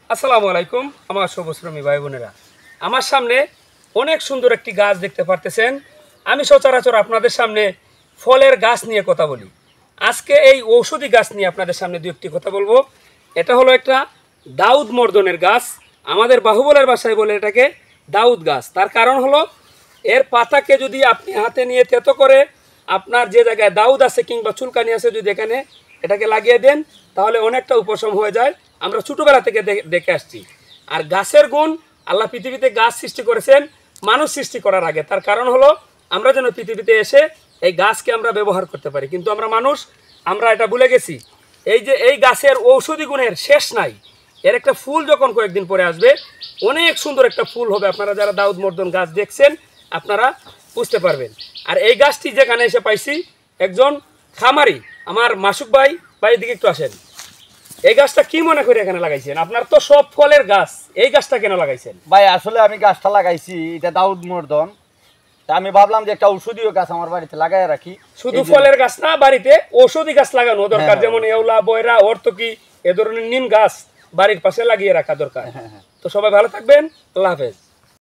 আসসালামু আলাইকুম আমার সবশ্রমী ভাই বোনেরা, আমার সামনে অনেক সুন্দর একটি গাছ দেখতে পারতেছেন। আমি সচরাচর আপনাদের সামনে ফলের গাছ নিয়ে কথা বলি। আজকে এই ঔষধি গাছ নিয়ে আপনাদের সামনে দু একটি কথা বলবো। এটা হলো একটা দাউদ মর্দনের গাছ, আমাদের বাহুবলের ভাষায় বলে এটাকে দাউদ গাছ। তার কারণ হলো এর পাতাকে যদি আপনি হাতে নিয়ে তেতো করে আপনার যে জায়গায় দাউদ আছে কিংবা চুলকানি আছে যদি এখানে এটাকে লাগিয়ে দেন তাহলে অনেকটা উপশম হয়ে যায়। আমরা ছোটোবেলা থেকে দেখে আসছি। আর গাছের গুণ, আল্লাহ পৃথিবীতে গাছ সৃষ্টি করেছেন মানুষ সৃষ্টি করার আগে। তার কারণ হলো আমরা যেন পৃথিবীতে এসে এই গাছকে আমরা ব্যবহার করতে পারি, কিন্তু আমরা এটা ভুলে গেছি। এই যে এই গাছের ঔষধি গুণের শেষ নাই। এর একটা ফুল যখন কয়েকদিন পরে আসবে, অনেক সুন্দর একটা ফুল হবে। আপনারা যারা দাউদ মর্দন গাছ দেখছেন আপনারা বুঝতে পারবেন। আর এই গাছটি যেখানে এসে পাইছি, একজন খামারি আমার মাসুক ভাই, দিকে একটু আসেন। এই গাছটা কি মনে করে এখানে লাগাইছেন? আপনার তো সব ফলের গাছ, এই গাছটা কেন লাগাইছেন? ভাই আসলে আমি গাছটা লাগাইছি, এটা দাউদ মর্দন। তা আমি ভাবলাম যে একটা ঔষধীয় গাছ আমার বাড়িতে লাগাই রাখি। শুধু ফলের গাছ না, বাড়িতে ঔষধি গাছ লাগানো দরকার। যেমন এওলা, বয়রা, অর্তকি এ ধরনের নিম গাছ বাড়ির পাশে লাগিয়ে রাখা দরকার। তো সবাই ভালো থাকবেন, আল্লাহ হাফেজ।